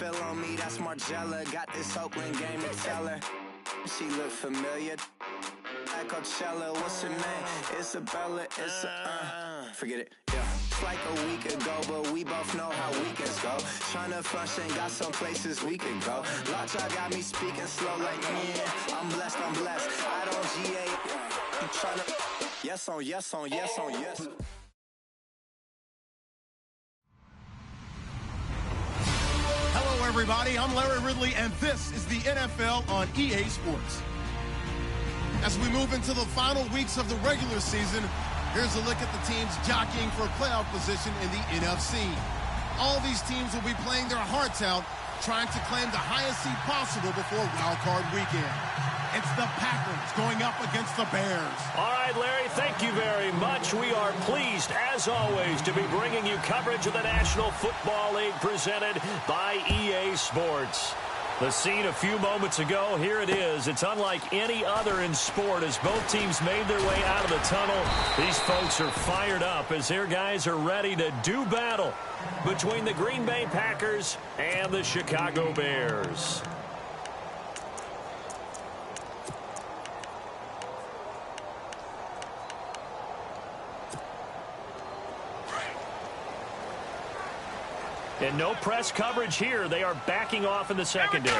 spill on me, that's Margella. Got this Oakland game to tell her. She look familiar. Like Coachella, what's her name? Isabella, forget it, yeah. It's like a week ago, but we both know how weekends go. Tryna function, got some places we could go. Lockjaw got me speaking slow like, yeah, I'm blessed. I don't GA, I'm tryna, yes on yes. Hello, everybody. I'm Larry Ridley, and this is the NFL on EA Sports. As we move into the final weeks of the regular season, here's a look at the teams jockeying for playoff position in the NFC. All these teams will be playing their hearts out, trying to claim the highest seed possible before Wild Card Weekend. It's the Packers going up against the Bears. All right, Larry, thank you very much. We are pleased, as always, to be bringing you coverage of the National Football League presented by EA Sports. The scene a few moments ago, here it is. It's unlike any other in sport as both teams made their way out of the tunnel. These folks are fired up as their guys are ready to do battle between the Green Bay Packers and the Chicago Bears. And no press coverage here. They are backing off in the secondary.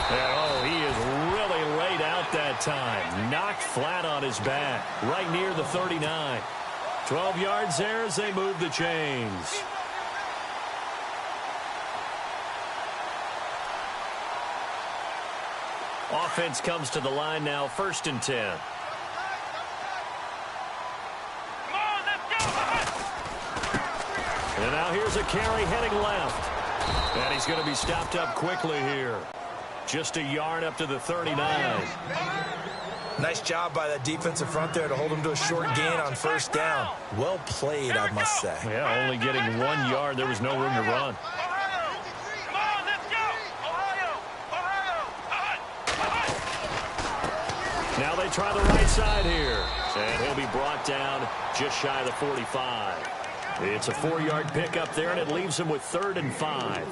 And, he is really laid out that time. Knocked flat on his back, right near the 39. 12 yards there as they move the chains. Offense comes to the line now, 1st and 10. And now here's a carry heading left. And he's going to be stopped up quickly here. Just a yard up to the 39. Nice job by that defensive front there to hold him to a short gain on 1st down. Well played, I must say. Yeah, only getting 1 yard. There was no room to run. Now they try the right side here. And he'll be brought down just shy of the 45. It's a 4-yard pickup there, and it leaves him with 3rd and 5.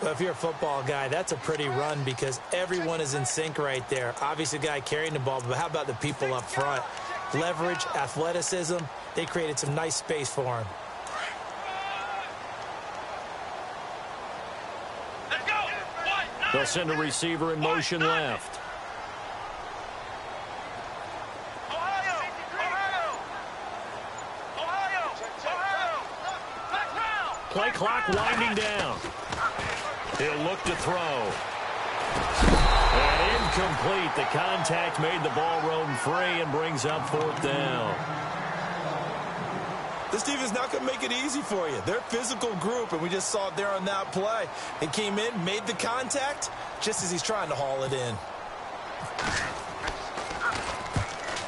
Well, if you're a football guy, that's a pretty run because everyone is in sync right there. Obviously, the guy carrying the ball, but how about the people up front? Leverage, athleticism, they created some nice space for him. They'll send a receiver in motion left. Play clock winding down. He'll look to throw. And incomplete. The contact made the ball roam free and brings up 4th down. This defense not going to make it easy for you. They're a physical group, and we just saw it there on that play. It came in, made the contact, just as he's trying to haul it in.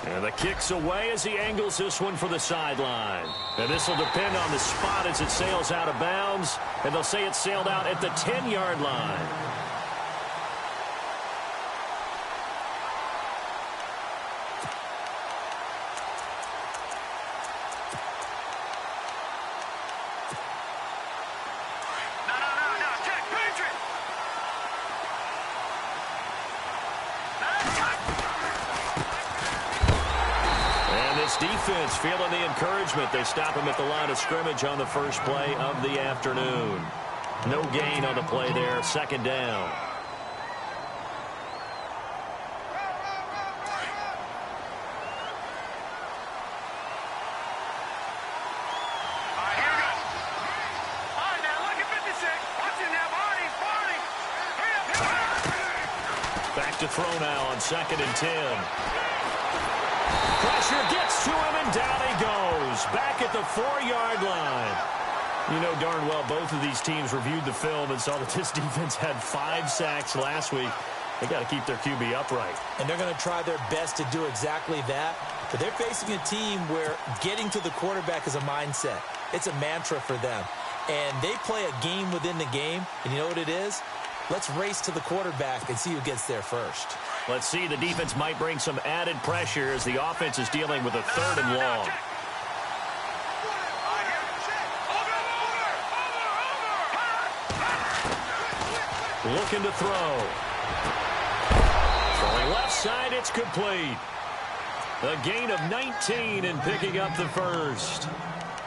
And the kick's away as he angles this one for the sideline. And this will depend on the spot as it sails out of bounds. And they'll say it sailed out at the 10-yard line. Defense feeling the encouragement. They stop him at the line of scrimmage on the first play of the afternoon. No gain on the play there. 2nd down. Back to throw now on 2nd and 10. Pressure gets to him, and down he goes. Back at the 4-yard line. You know darn well both of these teams reviewed the film and saw that this defense had 5 sacks last week. They got to keep their QB upright. And they're going to try their best to do exactly that. But they're facing a team where getting to the quarterback is a mindset. It's a mantra for them. And they play a game within the game. And you know what it is? Let's race to the quarterback and see who gets there first. Let's see. The defense might bring some added pressure as the offense is dealing with a 3rd and long. looking to throw. Throwing left side, it's complete. A gain of 19 and picking up the first.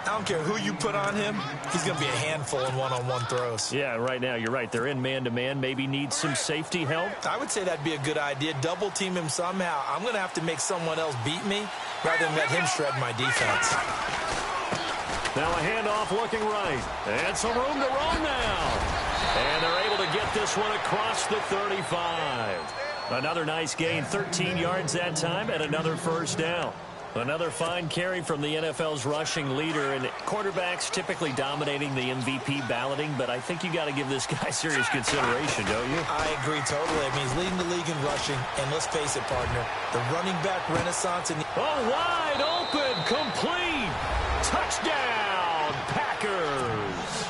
I don't care who you put on him. He's going to be a handful in one-on-one throws. Yeah, right now, you're right. They're in man-to-man. Maybe need some safety help. I would say that'd be a good idea. Double team him somehow. I'm going to have to make someone else beat me rather than let him shred my defense. Now a handoff looking right. And some room to roam now. And they're able to get this one across the 35. Another nice gain, 13 yards that time, and another first down. Another fine carry from the NFL's rushing leader, and quarterbacks typically dominating the MVP balloting, but I think you got to give this guy serious consideration, don't you? I agree totally. I mean, he's leading the league in rushing, and let's face it, partner, the running back renaissance. Oh, wide open, complete, touchdown, Packers.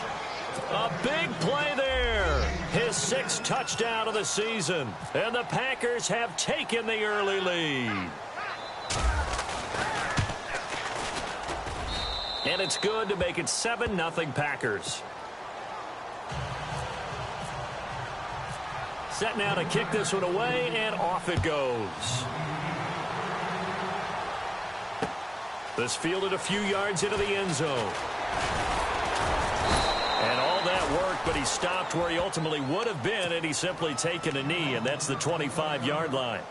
A big play there. His 6th touchdown of the season, and the Packers have taken the early lead. And it's good to make it 7-0 Packers. Set now to kick this one away, and off it goes. This fielded a few yards into the end zone. And all that worked, but he stopped where he ultimately would have been had he simply taken a knee, and that's the 25-yard line.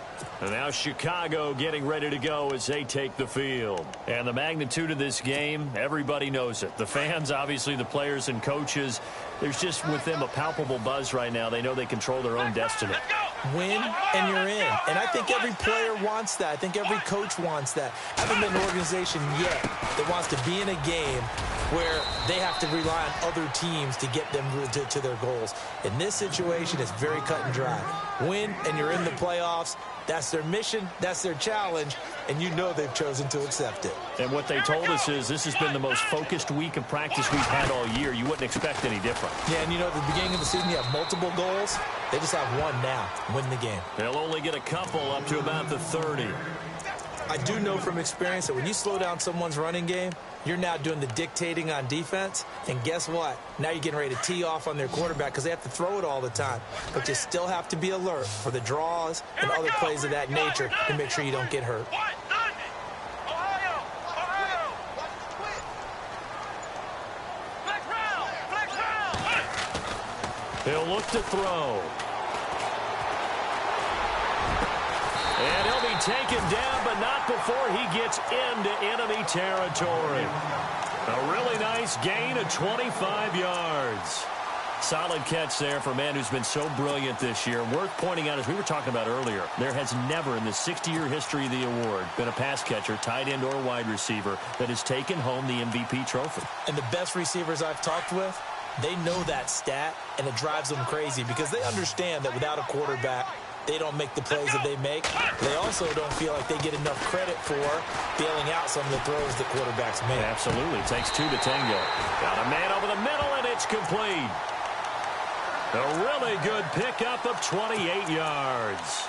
And now Chicago getting ready to go as they take the field. And the magnitude of this game, everybody knows it. The fans, obviously the players and coaches, there's just with them a palpable buzz right now. They know they control their own destiny. Win and you're in. And I think every player wants that. I think every coach wants that. I haven't been an organization yet that wants to be in a game where they have to rely on other teams to get them to their goals. In this situation, it's very cut and dry. Win and you're in the playoffs. That's their mission, that's their challenge, and you know they've chosen to accept it. And what they told us is this has been the most focused week of practice we've had all year. You wouldn't expect any different. Yeah, and you know, at the beginning of the season, you have multiple goals. They just have one now, win the game. They'll only get a couple up to about the 30. I do know from experience that when you slow down someone's running game, you're now doing the dictating on defense. And guess what? Now you're getting ready to tee off on their quarterback because they have to throw it all the time. But you still have to be alert for the draws and other plays of that nature to make sure you don't get hurt. He'll look to throw. And he'll be taken down, but not before he gets into enemy territory. A really nice gain of 25 yards. Solid catch there for a man who's been so brilliant this year. Worth pointing out, as we were talking about earlier, there has never in the 60-year history of the award been a pass catcher, tight end, or wide receiver that has taken home the MVP trophy. And the best receivers I've talked with, they know that stat, and it drives them crazy because they understand that without a quarterback, they don't make the plays that they make. They also don't feel like they get enough credit for bailing out some of the throws that quarterbacks make. Absolutely. Takes two to tango. Got a man over the middle, and it's complete. A really good pickup of 28 yards.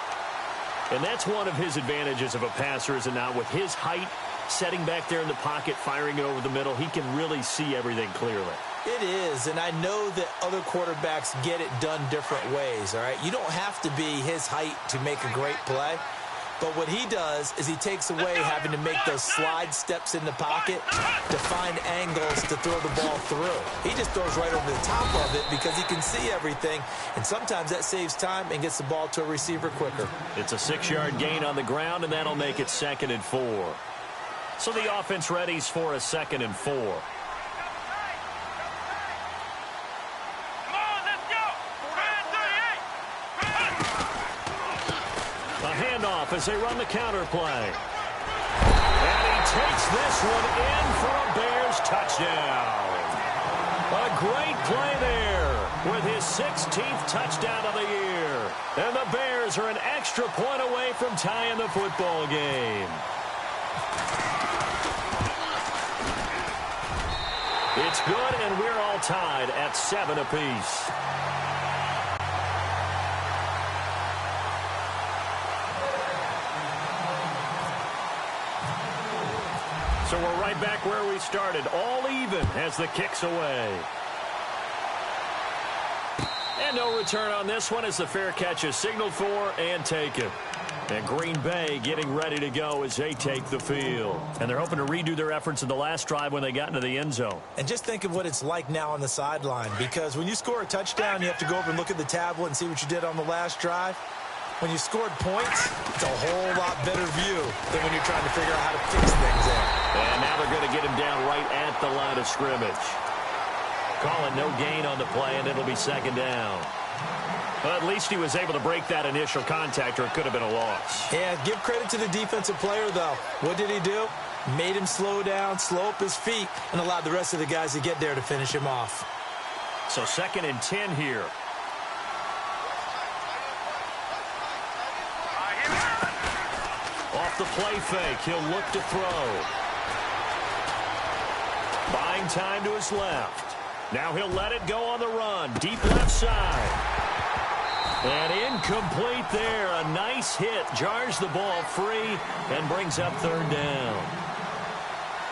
And that's one of his advantages of a passer, is it not? With his height, setting back there in the pocket, firing it over the middle, he can really see everything clearly. It is, and I know that other quarterbacks get it done different ways, all right? You don't have to be his height to make a great play, but what he does is he takes away having to make those slide steps in the pocket to find angles to throw the ball through. He just throws right over the top of it because he can see everything, and sometimes that saves time and gets the ball to a receiver quicker. It's a 6-yard gain on the ground, and that'll make it 2nd and 4. So the offense readies for a 2nd and 4. Handoff as they run the counter play. And he takes this one in for a Bears touchdown. A great play there with his 16th touchdown of the year. And the Bears are an extra point away from tying the football game. It's good, and we're all tied at 7 apiece. So we're right back where we started, all even as the kick's away. And no return on this one as the fair catch is signaled for and taken. And Green Bay getting ready to go as they take the field. And they're hoping to redo their efforts in the last drive when they got into the end zone. And just think of what it's like now on the sideline, because when you score a touchdown, you have to go over and look at the tablet and see what you did on the last drive. When you scored points, it's a whole lot better view than when you're trying to figure out how to fix things there. And now they're going to get him down right at the line of scrimmage. Calling no gain on the play, and it'll be second down. But at least he was able to break that initial contact, or it could have been a loss. Yeah, give credit to the defensive player, though. What did he do? Made him slow down, slow up his feet, and allowed the rest of the guys to get there to finish him off. So 2nd and 10 here. Off the play fake, he'll look to throw. Buying time to his left. Now he'll let it go on the run. Deep left side. And incomplete there. A nice hit. Jars the ball free and brings up 3rd down.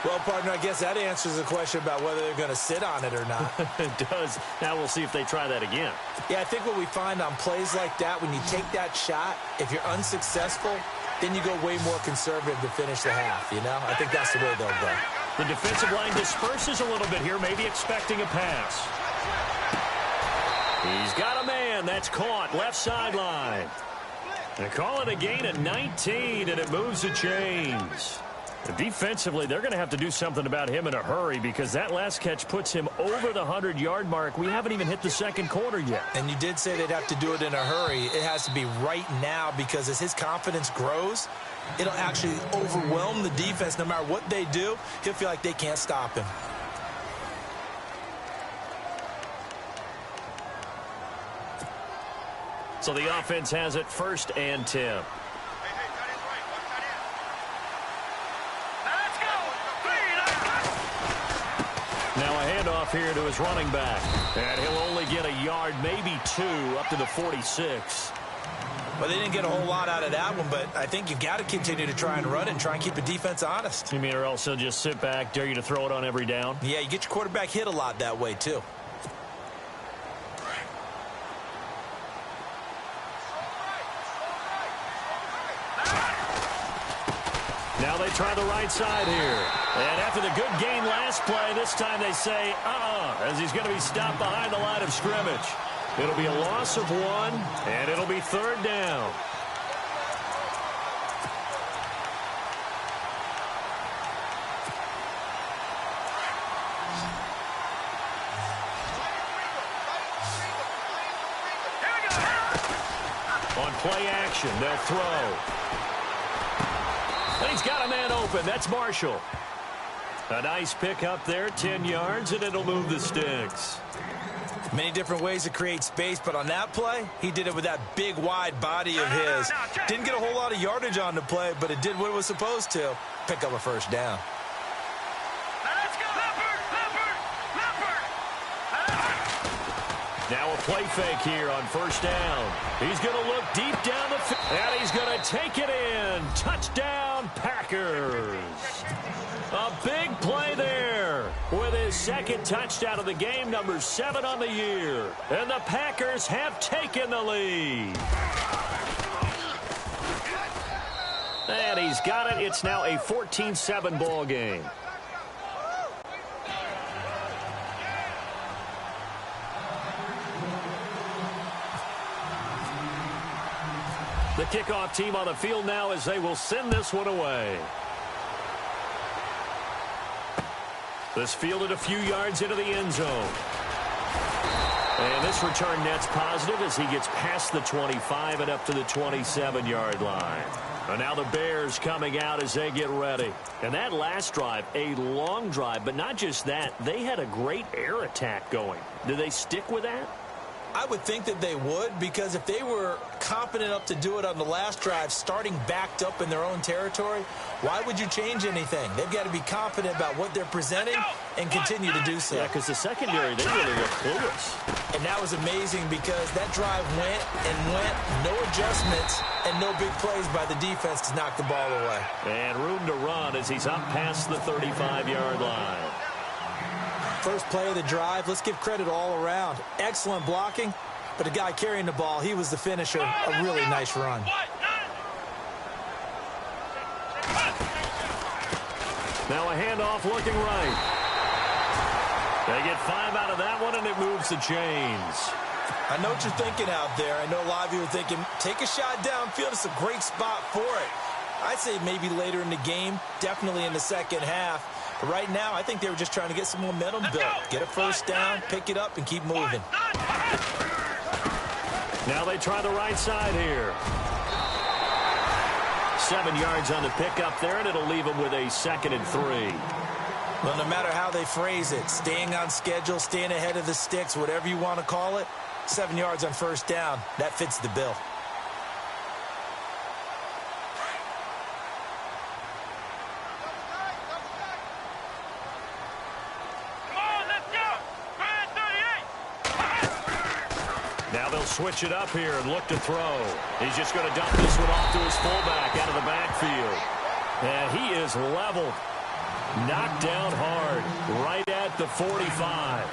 Well, partner, I guess that answers the question about whether they're going to sit on it or not. It does. Now we'll see if they try that again. Yeah, I think what we find on plays like that, when you take that shot, if you're unsuccessful, then you go way more conservative to finish the half, you know? I think that's the way they'll go. The defensive line disperses a little bit here, maybe expecting a pass. He's got a man. That's caught. Left sideline. They call it a gain of 19, and it moves the chains. Defensively, they're going to have to do something about him in a hurry because that last catch puts him over the 100-yard mark. We haven't even hit the 2nd quarter yet. And you did say they'd have to do it in a hurry. It has to be right now because as his confidence grows, it'll actually overwhelm the defense. No matter what they do, he'll feel like they can't stop him. So the offense has it 1st and 10. Now a handoff here to his running back. And he'll only get a yard, maybe 2, up to the 46. Well, they didn't get a whole lot out of that one, but I think you've got to continue to try and run it and try and keep the defense honest. You mean or else he'll just sit back, dare you to throw it on every down? Yeah, you get your quarterback hit a lot that way, too. Now they try the right side here. And after the good gain last play, this time they say, as he's going to be stopped behind the line of scrimmage. It'll be a loss of 1, and it'll be 3rd down. On play action, they'll throw. And he's got a man open. That's Marshall. A nice pick up there, 10 yards, and it'll move the sticks. Many different ways to create space, but on that play, he did it with that big, wide body of his. Didn't get a whole lot of yardage on the play, but it did what it was supposed to. Pick up a 1st down. Now a play fake here on 1st down. He's going to look deep down the field, and he's going to take it in. Touchdown, Packers. A big play there with his 2nd touchdown of the game, number 7 on the year. And the Packers have taken the lead. And he's got it. It's now a 14-7 ball game. The kickoff team on the field now as they will send this one away. This fielded a few yards into the end zone. And this return net's positive as he gets past the 25 and up to the 27-yard line. And now the Bears coming out as they get ready. And that last drive, a long drive, but not just that. They had a great air attack going. Do they stick with that? I would think that they would, because if they were competent enough to do it on the last drive, starting backed up in their own territory, why would you change anything? They've got to be confident about what they're presenting and continue to do so. Yeah, because the secondary, they really look clueless. And that was amazing because that drive went and went, no adjustments, and no big plays by the defense to knock the ball away. And room to run as he's up past the 35-yard line. First play of the drive, let's give credit all around. Excellent blocking, but the guy carrying the ball, he was the finisher. A really nice run. Now a handoff looking right. They get 5 out of that one, and it moves the chains. I know what you're thinking out there. I know a lot of you are thinking, take a shot downfield. It's a great spot for it. I'd say maybe later in the game, definitely in the second half. But right now, I think they were just trying to get some momentum built. Get a first down, pick it up, and keep moving. Now they try the right side here. 7 yards on the pickup there, and it'll leave them with a 2nd and 3. Well, no matter how they phrase it, staying on schedule, staying ahead of the sticks, whatever you want to call it, 7 yards on first down, that fits the bill. Now they'll switch it up here and look to throw. He's just going to dump this one off to his fullback out of the backfield. And he is leveled. Knocked down hard right at the 45.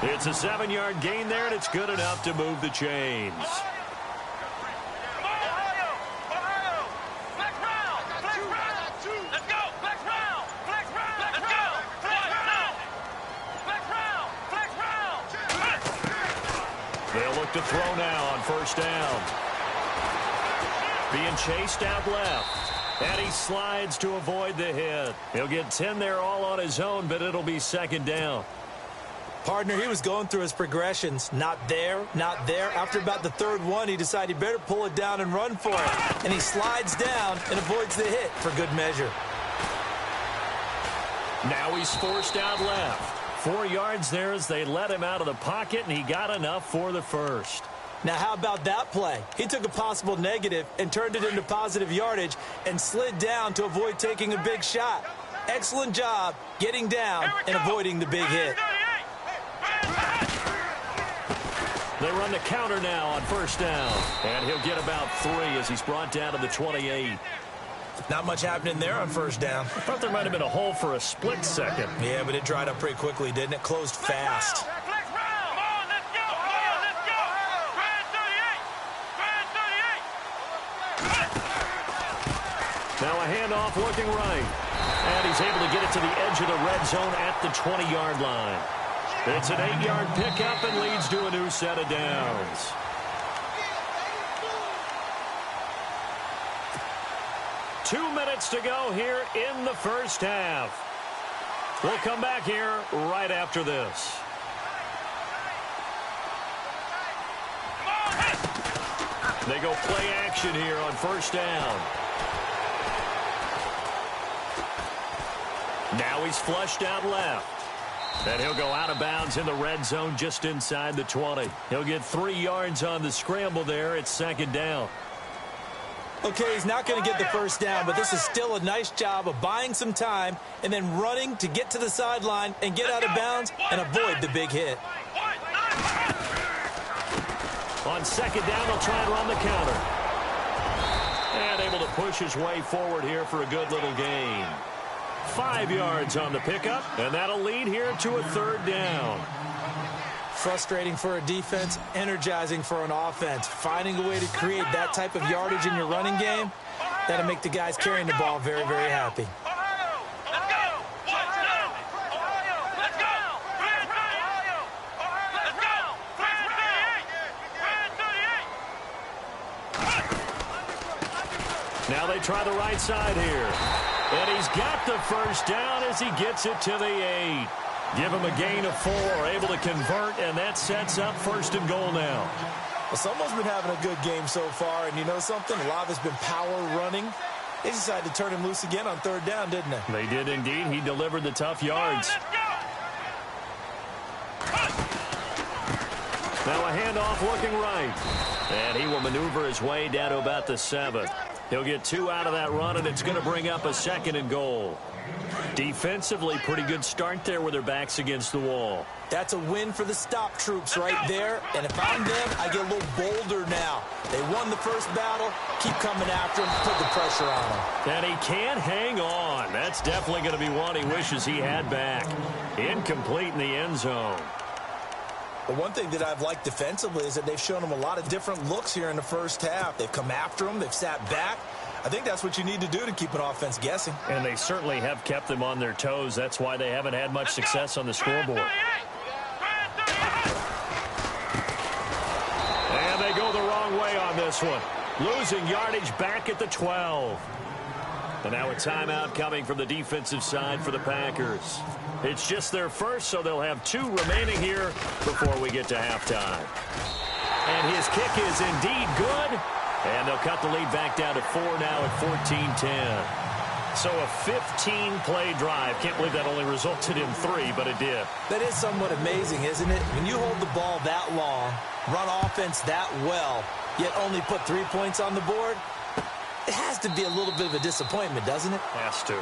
It's a 7-yard gain there, and it's good enough to move the chains. They'll look to throw now on first down. Being chased out left. And he slides to avoid the hit. He'll get 10 there all on his own, but it'll be 2nd down. Partner, he was going through his progressions. Not there, not there. After about the 3rd one, he decided he better pull it down and run for it. And he slides down and avoids the hit for good measure. Now he's forced out left. 4 yards there as they let him out of the pocket, and he got enough for the first. Now, how about that play? He took a possible negative and turned it into positive yardage and slid down to avoid taking a big shot. Excellent job getting down and avoiding the big hit. They run the counter now on first down. And he'll get about 3 as he's brought down to the 28. Not much happening there on first down. I thought there might have been a hole for a split second. Yeah, but it dried up pretty quickly, didn't it? Closed fast. Now a handoff looking right. And he's able to get it to the edge of the red zone at the 20-yard line. It's an 8-yard pickup and leads to a new set of downs. Two minutes to go here in the first half. We'll come back here right after this. They go play action here on first down. Now he's flushed out left. And he'll go out of bounds in the red zone just inside the 20. He'll get 3 yards on the scramble there. It's 2nd down. Okay, he's not going to get the first down, but this is still a nice job of buying some time and then running to get to the sideline and get out of bounds and avoid the big hit. On 2nd down, they'll try and run the counter. And able to push his way forward here for a good little gain. 5 yards on the pickup, and that'll lead here to a 3rd down. Frustrating for a defense, energizing for an offense. Finding a way to create that type of yardage in your running game, that'll make the guys carrying the ball very, very happy. Now they try the right side here. And he's got the first down as he gets it to the 8. Give him a gain of 4, able to convert, and that sets up 1st and goal now. Well, someone's been having a good game so far, and you know something? A lot of it's been power running. They decided to turn him loose again on 3rd down, didn't they? They did indeed. He delivered the tough yards. Now a handoff looking right. And he will maneuver his way down to about the 7. He'll get 2 out of that run, and it's going to bring up a 2nd and goal. Defensively, pretty good start there with their backs against the wall. That's a win for the stop troops right there. And if I'm them, I get a little bolder now. They won the first battle. Keep coming after him. Put the pressure on him. And he can't hang on. That's definitely going to be one he wishes he had back. Incomplete in the end zone. But one thing that I've liked defensively is that they've shown them a lot of different looks here in the first half. They've come after them. They've sat back. I think that's what you need to do to keep an offense guessing. And they certainly have kept them on their toes. That's why they haven't had much success on the scoreboard. And they go the wrong way on this one. Losing yardage back at the 12. And now a timeout coming from the defensive side for the Packers. It's just their first, so they'll have 2 remaining here before we get to halftime. And his kick is indeed good. And they'll cut the lead back down to 4 now at 14-10. So a 15-play drive. Can't believe that only resulted in 3, but it did. That is somewhat amazing, isn't it? When you hold the ball that long, run offense that well, yet only put 3 points on the board, it has to be a little bit of a disappointment, doesn't it? Has to.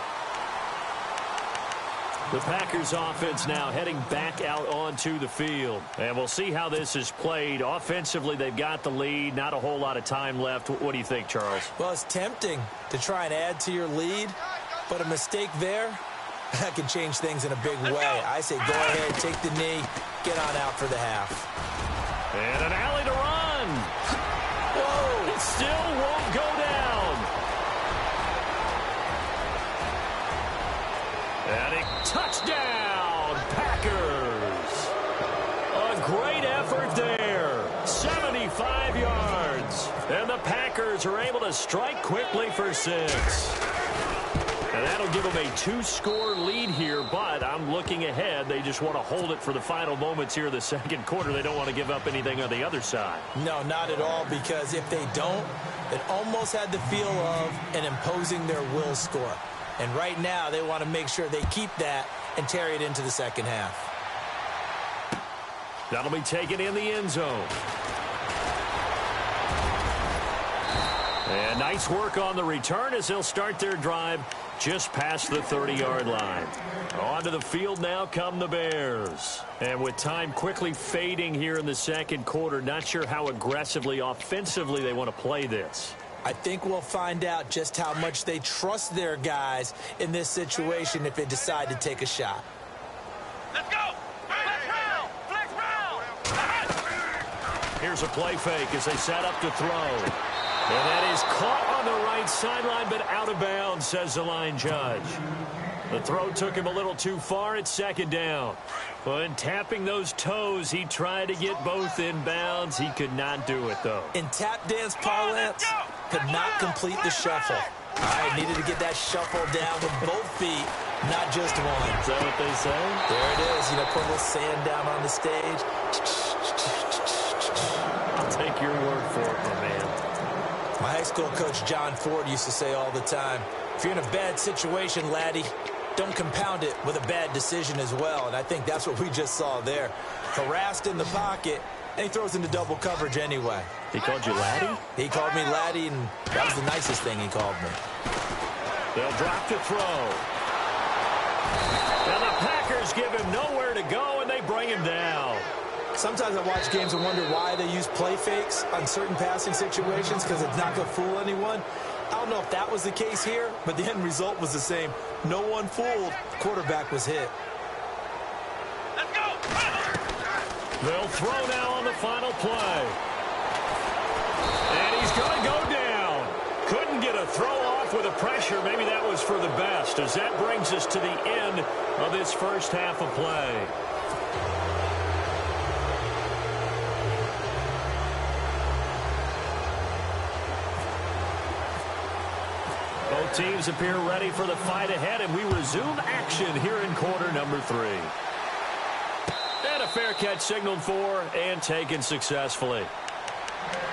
The Packers offense now heading back out onto the field. And we'll see how this is played. Offensively, they've got the lead. Not a whole lot of time left. What do you think, Charles? Well, it's tempting to try and add to your lead, but a mistake there, that can change things in a big way. I say go ahead, take the knee, get on out for the half. And an alley to run. Whoa, it still won't go down. And a touchdown, Packers. A great effort there. 75 yards. And the Packers are able to strike quickly for 6. And that'll give them a 2-score lead here, but I'm looking ahead. They just want to hold it for the final moments here in the second quarter. They don't want to give up anything on the other side. No, not at all, because if they don't, it almost had the feel of an imposing their will score. And right now, they want to make sure they keep that and carry it into the second half. That'll be taken in the end zone. And nice work on the return as they'll start their drive just past the 30-yard line. Onto the field now come the Bears. And with time quickly fading here in the second quarter, not sure how aggressively, offensively they want to play this. I think we'll find out just how much they trust their guys in this situation if they decide to take a shot. Let's go! Flex round! Here's a play fake as they set up to throw. And that is caught on the right sideline, but out of bounds, says the line judge. The throw took him a little too far at second down. When tapping those toes, he tried to get both in bounds. He could not do it, though. In tap dance parlance, could not complete the shuffle. All right, needed to get that shuffle down with both feet, not just one. Is that what they say? There it is. You know, put a little sand down on the stage. I'll take your word for it, my man. My high school coach, John Ford, used to say all the time, if you're in a bad situation, laddie, don't compound it with a bad decision as well. And I think that's what we just saw there. Harassed in the pocket, and he throws into double coverage anyway. He called you laddie? He called me laddie, and that was the nicest thing he called me. They'll drop to throw. And the Packers give him nowhere to go, and they bring him down. Sometimes I watch games and wonder why they use play fakes on certain passing situations, because it's not going to fool anyone. I don't know if that was the case here, but the end result was the same. No one fooled. Quarterback was hit. Let's go! They'll throw now on the final play. And he's going to go down. Couldn't get a throw off with the pressure. Maybe that was for the best, as that brings us to the end of this first half of play. Both teams appear ready for the fight ahead, and we resume action here in quarter number 3. And a fair catch signaled for and taken successfully.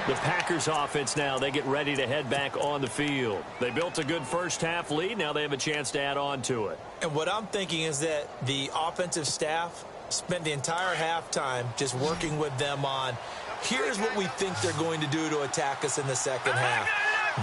The Packers offense now, they get ready to head back on the field. They built a good first half lead. Now they have a chance to add on to it. And what I'm thinking is that the offensive staff spent the entire halftime just working with them on, here's what we think they're going to do to attack us in the second half.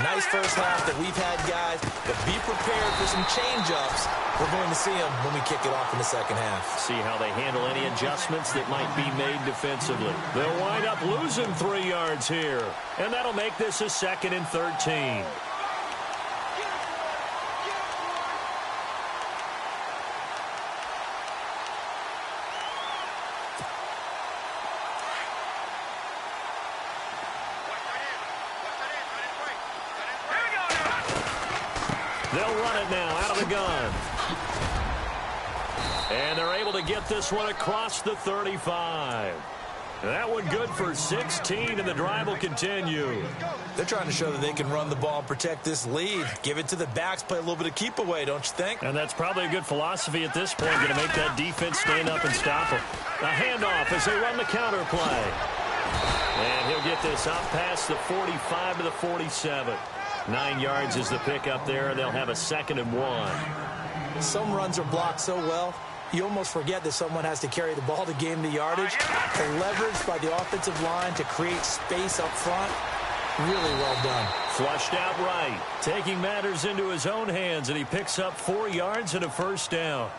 Nice first half that we've had, guys, but be prepared for some change-ups. We're going to see them when we kick it off in the second half. See how they handle any adjustments that might be made defensively. They'll wind up losing 3 yards here, and that'll make this a 2nd and 13. They'll run it now out of the gun. And they're able to get this one across the 35. That one good for 16, and the drive will continue. They're trying to show that they can run the ball and protect this lead. Give it to the backs, play a little bit of keep away, don't you think? And that's probably a good philosophy at this point, going to make that defense stand up and stop them. A handoff as they run the counter play. And he'll get this up past the 45 to the 47. 9 yards is the pickup there, and they'll have a 2nd and 1. Some runs are blocked so well, you almost forget that someone has to carry the ball to gain the yardage. The leverage by the offensive line to create space up front, really well done. Flushed out right, taking matters into his own hands, and he picks up 4 yards and a 1st down.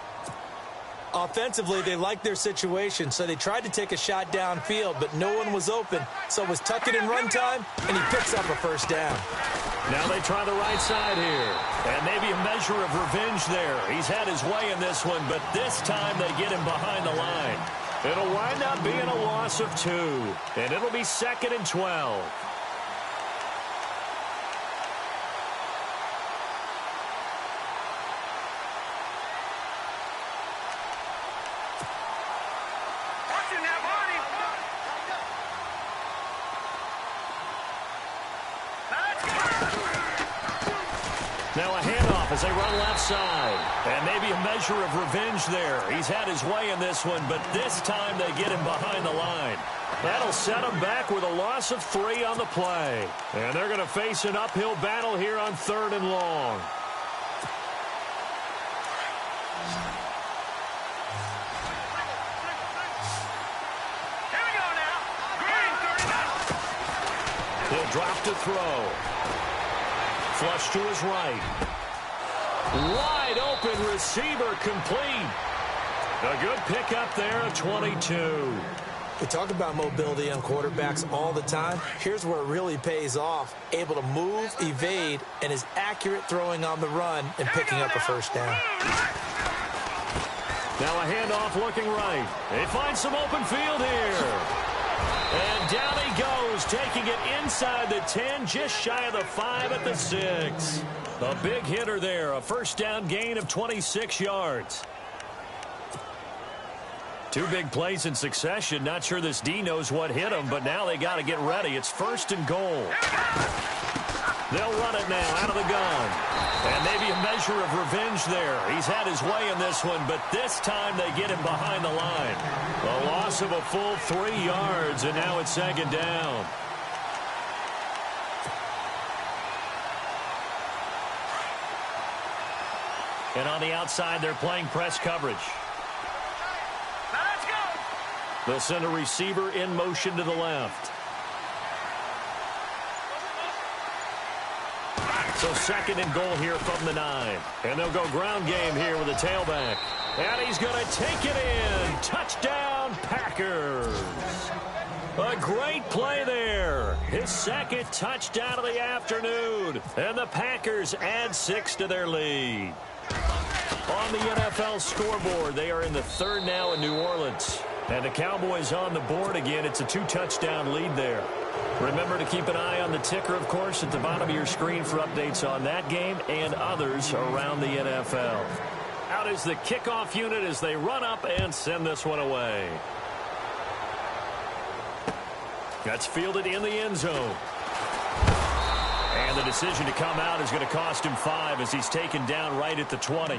Offensively, they liked their situation, so they tried to take a shot downfield, but no one was open. So it was tuck it in run time, and he picks up a 1st down. Now they try the right side here. And maybe a measure of revenge there. He's had his way in this one, but this time they get him behind the line. It'll wind up being a loss of 2. And it'll be 2nd and 12. Now a handoff as they run left side. And maybe a measure of revenge there. He's had his way in this one, but this time they get him behind the line. That'll set him back with a loss of 3 on the play. And they're going to face an uphill battle here on 3rd and long. Here we go now. Green 39. He'll drop to throw. Flush to his right. Wide open receiver complete. A good pickup there at 22. We talk about mobility on quarterbacks all the time. Here's where it really pays off. Able to move, evade, and is accurate throwing on the run and picking up a 1st down. Now a handoff looking right. They find some open field here. And down he goes, taking it inside the 10, just shy of the 5 at the 6. A big hitter there, a 1st down gain of 26 yards. 2 big plays in succession. Not sure this D knows what hit him, but now they got to get ready. It's 1st and goal. They'll run it now out of the gun. And maybe a measure of revenge there. He's had his way in this one, but this time they get him behind the line. A loss of a full 3 yards, and now it's 2nd down. And on the outside, they're playing press coverage. Let's go. They'll send a receiver in motion to the left. So 2nd and goal here from the 9. And they'll go ground game here with a tailback. And he's going to take it in. Touchdown, Packers. A great play there. His 2nd touchdown of the afternoon. And the Packers add 6 to their lead. On the NFL scoreboard, they are in the 3rd now in New Orleans. And the Cowboys on the board again. It's a 2-touchdown lead there. Remember to keep an eye on the ticker, of course, at the bottom of your screen for updates on that game and others around the NFL. Out is the kickoff unit as they run up and send this one away. That's fielded in the end zone. And the decision to come out is going to cost him 5 as he's taken down right at the 20.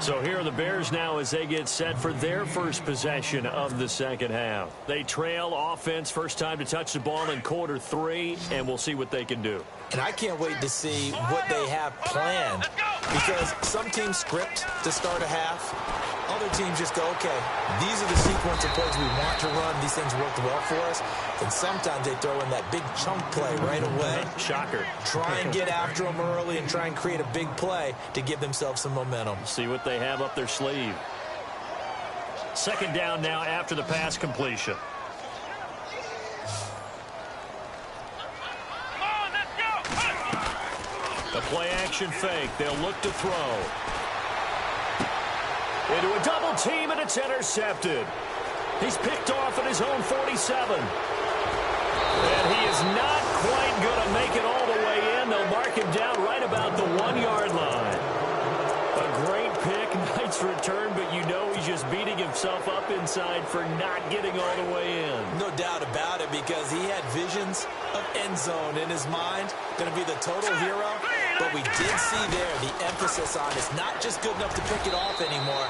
So here are the Bears now as they get set for their first possession of the 2nd half. They trail offense, first time to touch the ball in quarter 3, and we'll see what they can do. And I can't wait to see what they have planned, because some teams script to start a half. Other teams just go, okay, these are the sequence of plays we want to run. These things worked well for us. And sometimes they throw in that big chunk play right away. Shocker. Try and get after them early and try and create a big play to give themselves some momentum. See what they have up their sleeve. 2nd down now after the pass completion. Come on, let's go. The play action fake. They'll look to throw. Into a double team, and it's intercepted. He's picked off at his own 47. And he is not quite going to make it all the way in. They'll mark him down right about the 1-yard line. himself up inside for not getting all the way in. No doubt about it, because he had visions of end zone in his mind. Going to be the total hero. But we did see there the emphasis on it's not just good enough to pick it off anymore.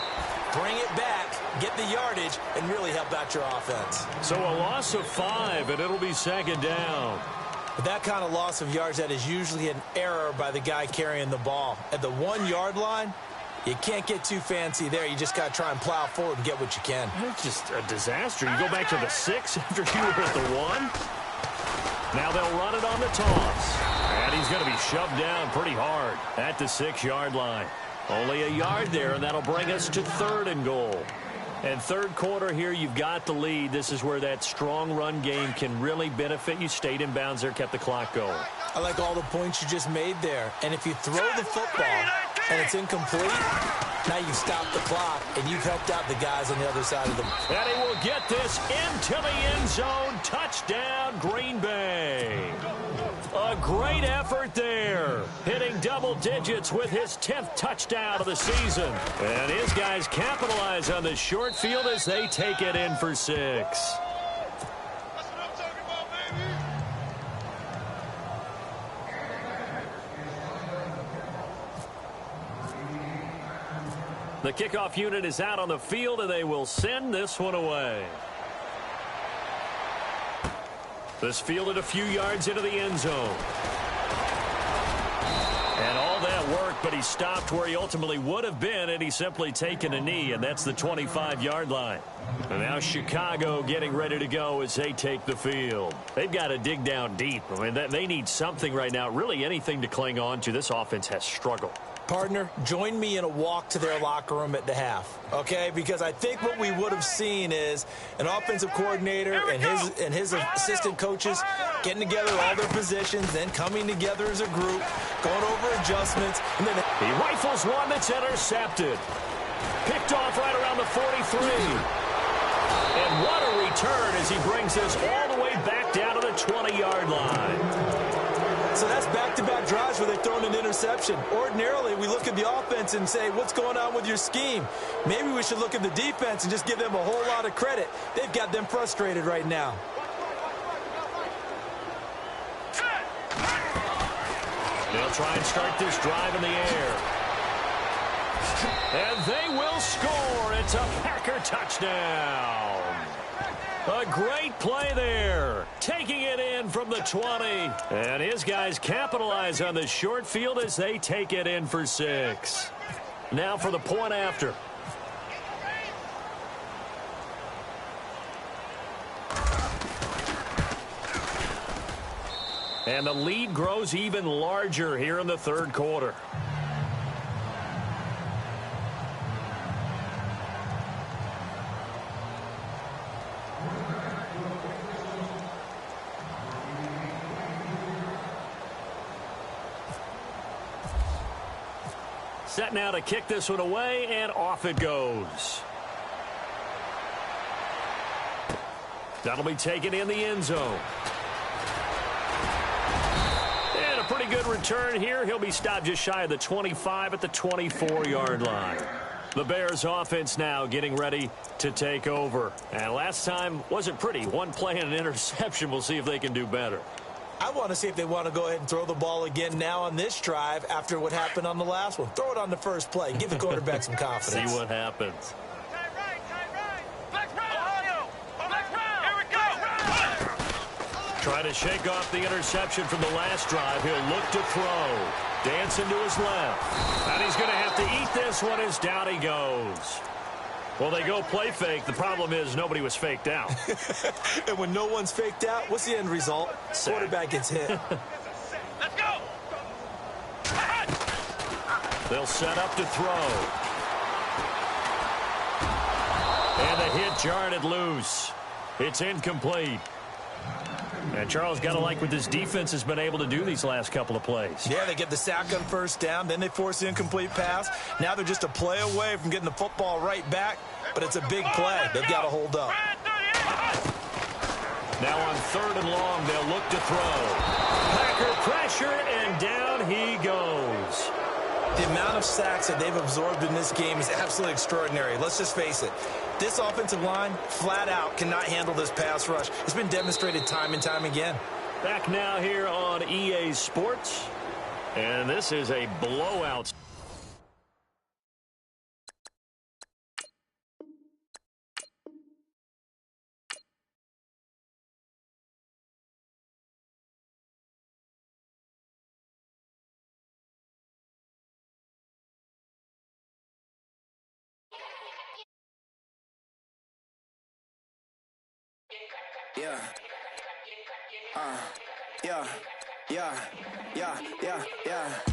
Bring it back, get the yardage, and really help out your offense. So a loss of 5, and it'll be second down. But that kind of loss of yards, that is usually an error by the guy carrying the ball. At the 1-yard line, you can't get too fancy there. You just got to try and plow forward and get what you can. It's just a disaster. You go back to the 6 after you were at the 1. Now they'll run it on the toss. And he's going to be shoved down pretty hard at the 6-yard line. Only a yard there, and that'll bring us to 3rd and goal. And third quarter here, you've got the lead. This is where that strong run game can really benefit you. Stayed in bounds there, kept the clock going. I like all the points you just made there. And if you throw the football and it's incomplete, now you stop the clock, and you've helped out the guys on the other side of the... And he will get this into the end zone. Touchdown, Green Bay. A great effort there. Hitting double digits with his 10th touchdown of the season. And his guys capitalize on the short field as they take it in for 6. The kickoff unit is out on the field, and they will send this one away. This fielded a few yards into the end zone. And all that work, but he stopped where he ultimately would have been, and he's simply taken a knee, and that's the 25-yard line. And now Chicago getting ready to go as they take the field. They've got to dig down deep. I mean, they need something right now, really anything to cling on to. This offense has struggled. Partner, join me in a walk to their locker room at the half, okay? Because I think what we would have seen is an offensive coordinator and his assistant coaches getting together all their positions, then coming together as a group, going over adjustments, and then he rifles one that's intercepted. Picked off right around the 43. And what a return as he brings this all the way back down to the 20-yard line. So that's back-to-back drives where they've thrown an interception. Ordinarily, we look at the offense and say, what's going on with your scheme? Maybe we should look at the defense and just give them a whole lot of credit. They've got them frustrated right now. They'll try and start this drive in the air. And they will score. It's a Packer touchdown. A great play there. Taking it in from the 20. And his guys capitalize on the short field as they take it in for 6. Now for the point after. And the lead grows even larger here in the third quarter. Set now to kick this one away, and off it goes. That'll be taken in the end zone. And a pretty good return here. He'll be stopped just shy of the 25 at the 24-yard line. The Bears offense now getting ready to take over. And last time wasn't pretty. One play and an interception. We'll see if they can do better. I want to see if they want to go ahead and throw the ball again now on this drive after what happened on the last one. Throw it on the first play. Give the quarterback some confidence. See what happens. Trying to shake off the interception from the last drive. He'll look to throw. Dancing to his left. And he's going to have to eat this one as down he goes. Well, they go play fake. The problem is nobody was faked out. And when no one's faked out, what's the end result? Quarterback gets hit. Let's go. They'll set up to throw. And the hit jarred it loose. It's incomplete. And Charles, got to like what this defense has been able to do these last couple of plays. Yeah, they get the sack on first down, then they force the incomplete pass. Now they're just a play away from getting the football right back, but it's a big play. They've got to hold up. Now on 3rd and long, they'll look to throw. Packer pressure, and down he goes. The amount of sacks that they've absorbed in this game is absolutely extraordinary. Let's just face it. This offensive line, flat out, cannot handle this pass rush. It's been demonstrated time and time again. Back now here on EA Sports, and this is a blowout. Yeah. Yeah. Yeah. Yeah. Yeah.